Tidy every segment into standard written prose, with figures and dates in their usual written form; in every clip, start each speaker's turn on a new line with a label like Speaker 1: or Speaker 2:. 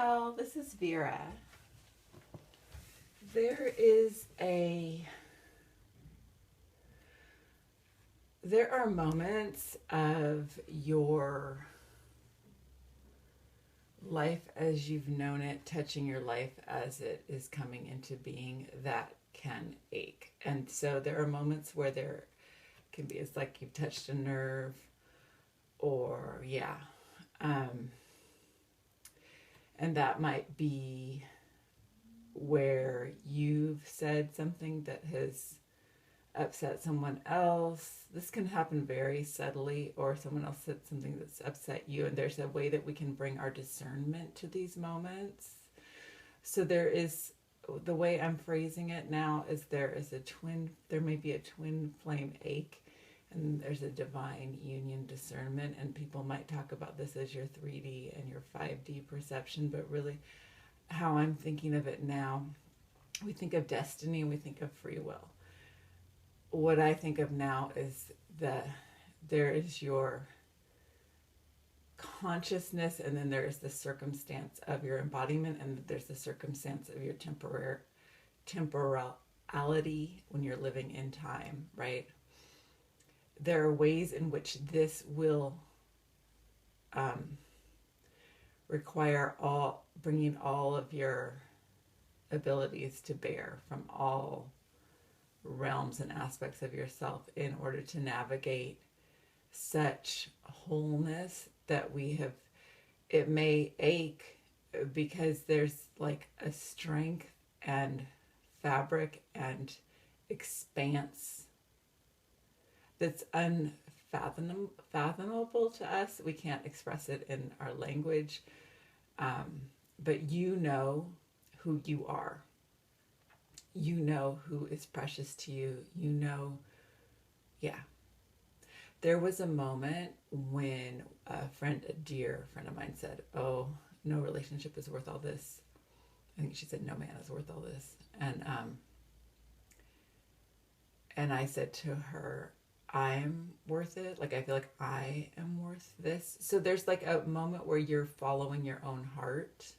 Speaker 1: Well, this is Vera. There are moments of your life as you've known it, touching your life as it is coming into being, that can ache. And so there are moments where there can be, it's like you've touched a nerve, or and that might be where you've said something that has upset someone else. This can happen very subtly, or someone else said something that's upset you, and there's a way that we can bring our discernment to these moments. So there is, the way I'm phrasing it now is there may be a twin flame ache, and there's a divine union discernment, and people might talk about this as your 3D and your 5D perception, but really how I'm thinking of it now, we think of destiny and we think of free will. What I think of now is that there is your consciousness, and then there is the circumstance of your embodiment, and there's the circumstance of your temporality when you're living in time, right? There are ways in which this will require bringing all of your abilities to bear from all realms and aspects of yourself in order to navigate such wholeness that it may ache because there's like a strength and fabric and expanse that's unfathomable to us. We can't express it in our language, but you know who you are. You know who is precious to you. You know, There was a moment when a dear friend of mine said, "Oh, no relationship is worth all this." I think she said, "No man is worth all this." And I said to her, "I'm worth it. Like, I feel like I am worth this." So there's like a moment where you're following your own heart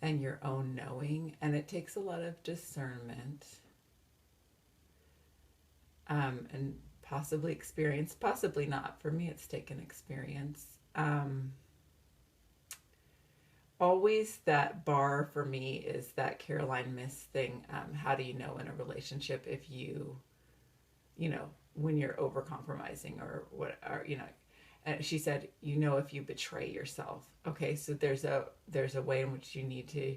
Speaker 1: and your own knowing, and it takes a lot of discernment, and possibly experience, possibly not. For me, it's taken experience. Always that bar for me is that Caroline Myss thing. How do you know in a relationship if when you're over compromising or what, or, and she said, if you betray yourself. Okay, so there's a way in which you need to,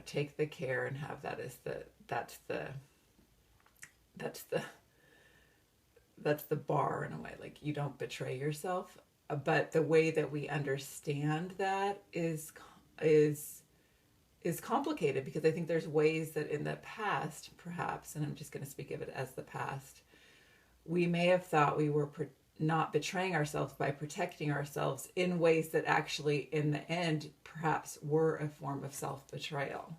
Speaker 1: take the care and have that as that's the bar in a way. Like, you don't betray yourself, but the way that we understand that is complicated, because I think there's ways that in the past, perhaps, and I'm just going to speak of it as the past, we may have thought we were not betraying ourselves by protecting ourselves in ways that actually, in the end, perhaps were a form of self-betrayal.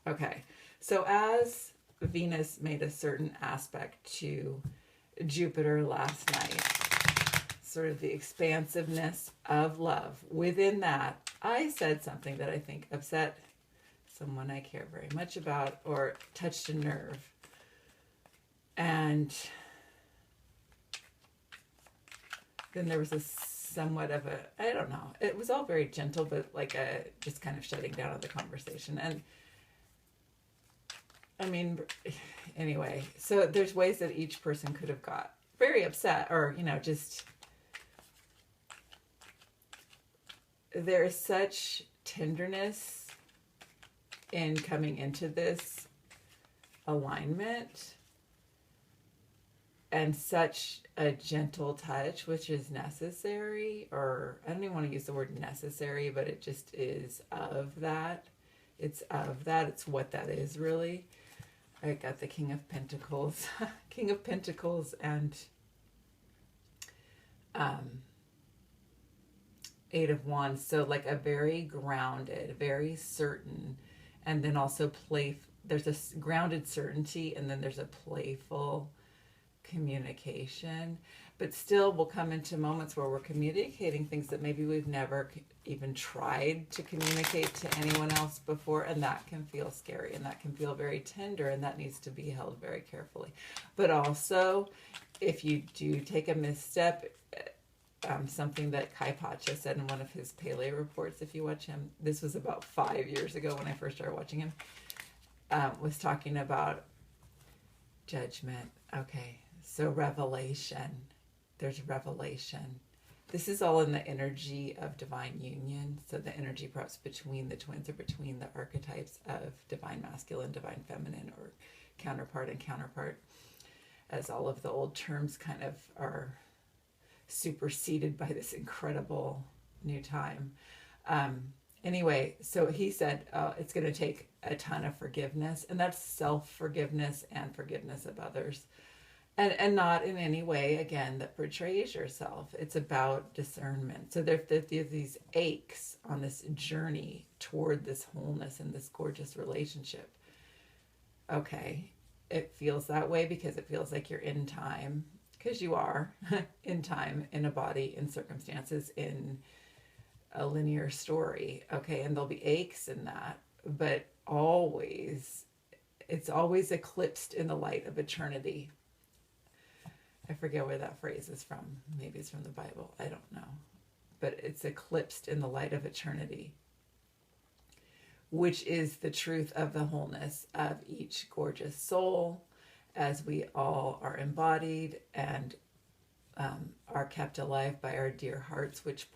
Speaker 1: Okay, so as Venus made a certain aspect to Jupiter last night, sort of the expansiveness of love, within that, I said something that I think upset someone I care very much about, or touched a nerve. And then there was somewhat of I don't know, it was all very gentle, but like just kind of shutting down of the conversation. And I mean, anyway, so there's ways that each person could have got very upset, or, just, there is such tenderness in coming into this alignment, and such a gentle touch, which is necessary, or I don't even want to use the word necessary, but it just is of that. It's of that. It's what that is, really. I got the King of Pentacles, King of Pentacles, and Eight of Wands. So like a very grounded, very certain, and then also there's a grounded certainty, and then there's a playful communication. but still we'll come into moments where we're communicating things that maybe we've never even tried to communicate to anyone else before, and that can feel scary, and that can feel very tender, and that needs to be held very carefully. But also, if you do take a misstep, something that Kai Pacha said in one of his Pele reports, if you watch him, this was about 5 years ago when I first started watching him, was talking about judgment. Okay, so revelation. There's revelation. This is all in the energy of divine union. So the energy perhaps between the twins, or between the archetypes of divine masculine, divine feminine, or counterpart and counterpart, as all of the old terms kind of are superseded by this incredible new time. Anyway, so he said it's going to take a ton of forgiveness, and that's self-forgiveness and forgiveness of others. And not in any way, again, that portrays yourself. It's about discernment. So there's these aches on this journey toward this wholeness and this gorgeous relationship. Okay, it feels that way because it feels like you're in time, because you are in time, in a body, in circumstances, in a linear story. Okay, and there'll be aches in that, but always, it's always eclipsed in the light of eternity. I forget where that phrase is from. Maybe it's from the Bible. I don't know. But it's eclipsed in the light of eternity, which is the truth of the wholeness of each gorgeous soul, as we all are embodied and are kept alive by our dear hearts, which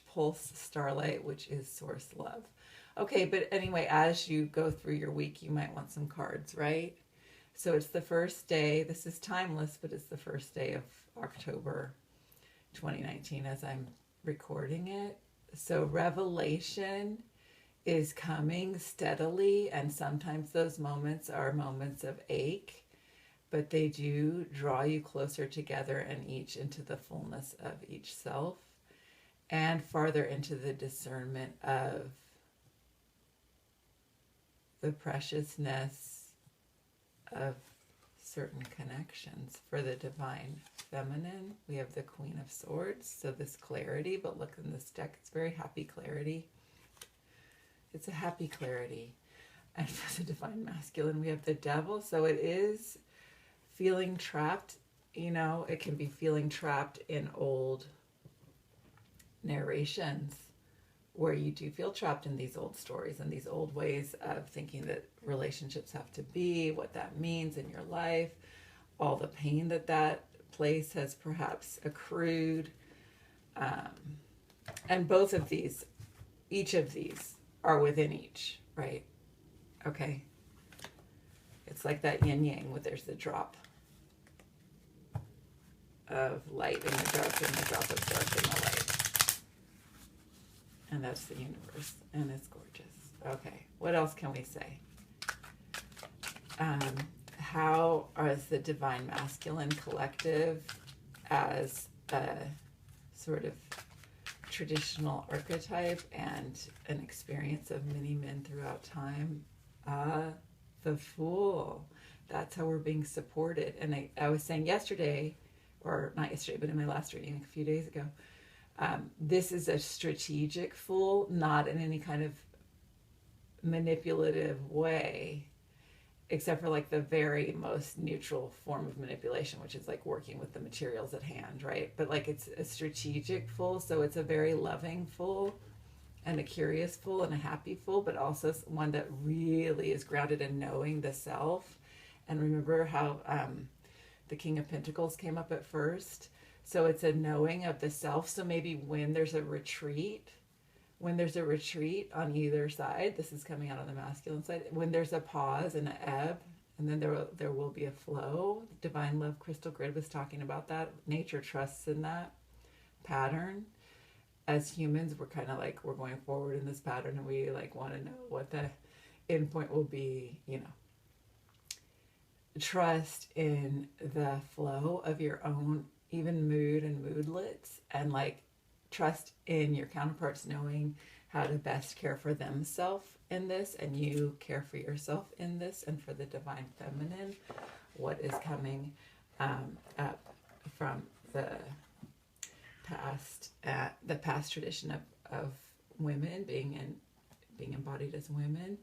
Speaker 1: pulse starlight, which is source love. Okay, but anyway, as you go through your week, you might want some cards, right? So it's the first day. This is timeless, but it's the first day of October 2019 as I'm recording it. So revelation is coming steadily, and sometimes those moments are moments of ache, but they do draw you closer together and each into the fullness of each self, and farther into the discernment of the preciousness of certain connections. For the divine feminine, we have the Queen of Swords, so this clarity, but look in this deck, it's very happy clarity. It's a happy clarity. And for the divine masculine, we have the Devil, so it is feeling trapped. You know, it can be feeling trapped in old narrations, where you do feel trapped in these old stories and these old ways of thinking that relationships have to be, what that means in your life, all the pain that that place has perhaps accrued. And both of these, each of these are within each, right? Okay. It's like that yin yang, where there's the drop of light in the dark and the drop of dark in the light. And that's the universe, and it's gorgeous. Okay, what else can we say? How is the divine masculine collective as a sort of traditional archetype and an experience of many men throughout time? The Fool. That's how we're being supported. And I was saying yesterday, or not yesterday, but in my last reading a few days ago, this is a strategic Fool, not in any kind of manipulative way, except for like the very most neutral form of manipulation, which is like working with the materials at hand, right? But like it's a strategic Fool, so it's a very loving Fool and a curious Fool and a happy Fool, but also one that really is grounded in knowing the self. And remember how the King of Pentacles came up at first? So it's a knowing of the self. So maybe when there's a retreat on either side, this is coming out on the masculine side, when there's a pause and an ebb, and then there will be a flow. Divine Love Crystal Grid was talking about that. Nature trusts in that pattern. As humans, we're kind of like, we're going forward in this pattern, and we like want to know what the end point will be, you know. Trust in the flow of your own even mood and moodlets, and like trust in your counterparts knowing how to best care for themselves in this, and you care for yourself in this. And for the divine feminine, what is coming up from the past tradition of women being embodied as women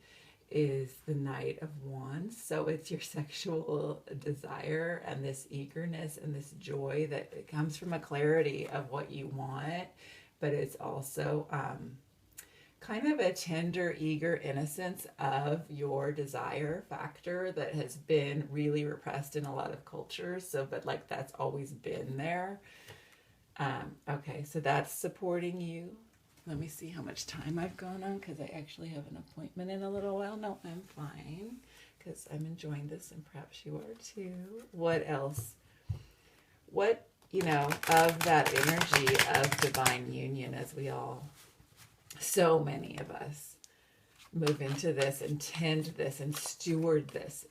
Speaker 1: is the Knight of Wands. So it's your sexual desire and this eagerness and this joy that it comes from a clarity of what you want, but it's also kind of a tender, eager innocence of your desire factor that has been really repressed in a lot of cultures. So, but like that's always been there. Okay, so that's supporting you. Let me see how much time I've gone on, because I actually have an appointment in a little while. No, I'm fine, because I'm enjoying this, and perhaps you are too. What else? What, of that energy of divine union, as we all, so many of us, move into this and tend this and steward this.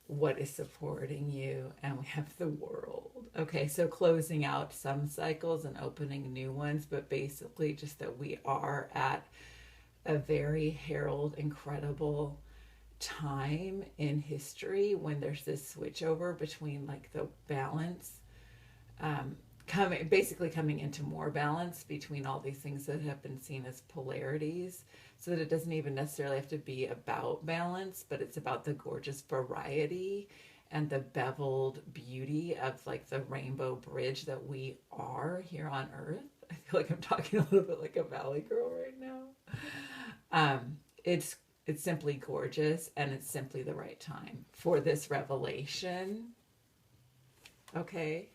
Speaker 1: What is supporting you? And we have the world. Okay, so closing out some cycles and opening new ones, but basically just that we are at a very herald, incredible time in history when there's this switch over between like the balance, coming into more balance between all these things that have been seen as polarities, so that it doesn't even necessarily have to be about balance, but it's about the gorgeous variety and the beveled beauty of like the rainbow bridge that we are here on Earth. I feel like I'm talking a little bit like a Valley girl right now. It's simply gorgeous, and it's simply the right time for this revelation. Okay.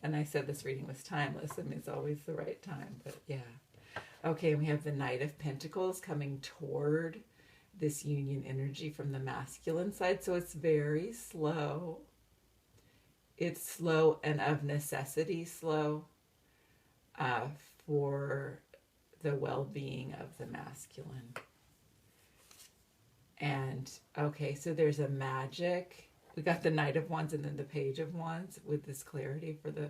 Speaker 1: And I said this reading was timeless. I mean, it's always the right time, but yeah. Okay, we have the Knight of Pentacles coming toward this union energy from the masculine side. So it's very slow. It's slow and of necessity slow for the well-being of the masculine. And, okay, so there's a magic. We got the Knight of Wands and then the Page of Wands with this clarity for the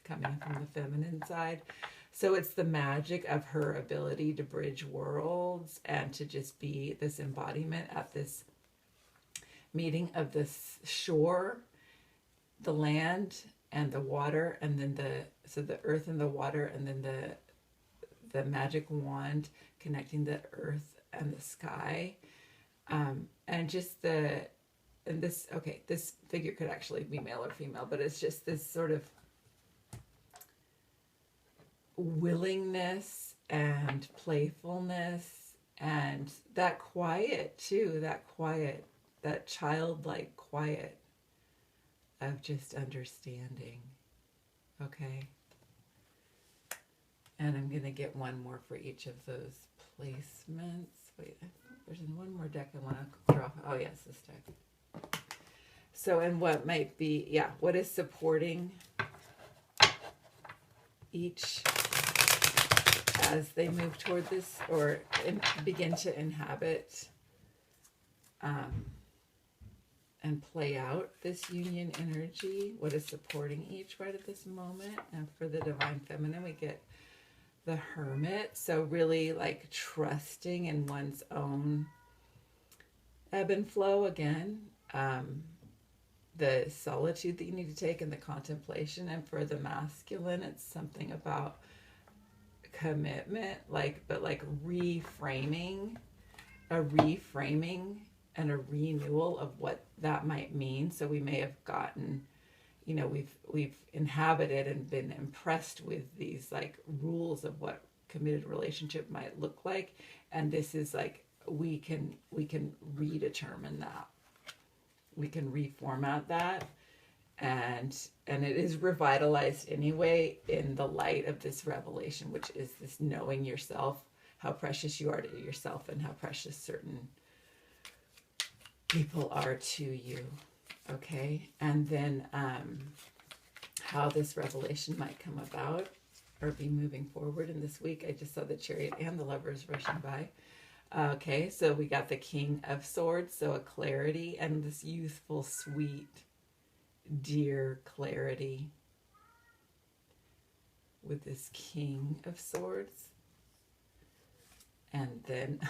Speaker 1: coming from the feminine side. So it's the magic of her ability to bridge worlds and to just be this embodiment at this meeting of this shore, the land and the water, and then the earth and the water, and then the magic wand connecting the earth and the sky, and just this figure could actually be male or female, but it's just this sort of willingness and playfulness and that quiet too, that childlike quiet of just understanding. Okay. And I'm going to get one more for each of those placements. Wait, there's one more deck I want to draw. Oh yes, this deck. So, and what might be, what is supporting each as they move toward this or begin to inhabit and play out this union energy? What is supporting each right at this moment? And for the Divine Feminine, we get the Hermit. So really like trusting in one's own ebb and flow again. The solitude that you need to take and the contemplation. And for the masculine, it's something about commitment, but reframing and a renewal of what that might mean. So we may have gotten, we've inhabited and been impressed with these like rules of what committed relationship might look like. And this is like, we can redetermine that. We can reformat that, and it is revitalized anyway in the light of this revelation, which is this knowing yourself, how precious you are to yourself, and how precious certain people are to you. Okay, and then how this revelation might come about or be moving forward in this week. I just saw the Chariot and the Lovers rushing by. Okay, so we got the King of Swords, so a clarity and this youthful, sweet, dear clarity with this King of Swords. And then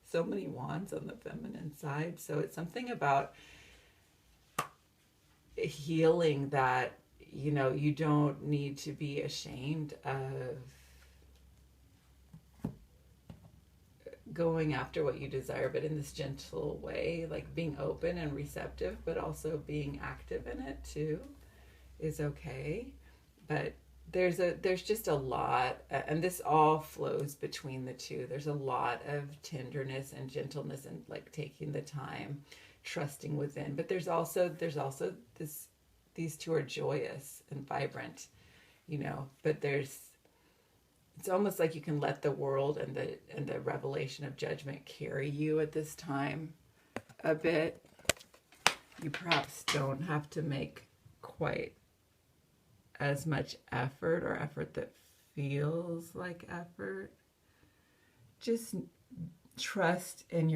Speaker 1: so many wands on the feminine side. So it's something about healing that you know, you don't need to be ashamed of going after what you desire, but in this gentle way, like being open and receptive, but also being active in it too is okay. But there's just a lot, and this all flows between the two. There's a lot of tenderness and gentleness and like taking the time, trusting within. But there's also this, these two are joyous and vibrant, you know. But it's almost like you can let the world and the revelation of judgment carry you at this time a bit. You perhaps don't have to make quite as much effort, or effort that feels like effort. Just trust in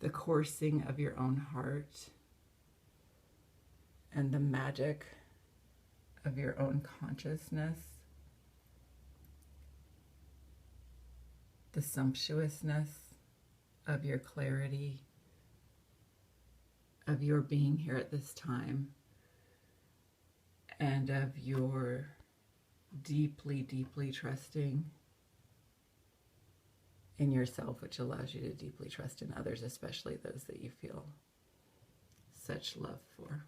Speaker 1: the coursing of your own heart and the magic of your own consciousness, the sumptuousness of your clarity, of your being here at this time, and of your deeply, deeply trusting in yourself, which allows you to deeply trust in others, especially those that you feel such love for.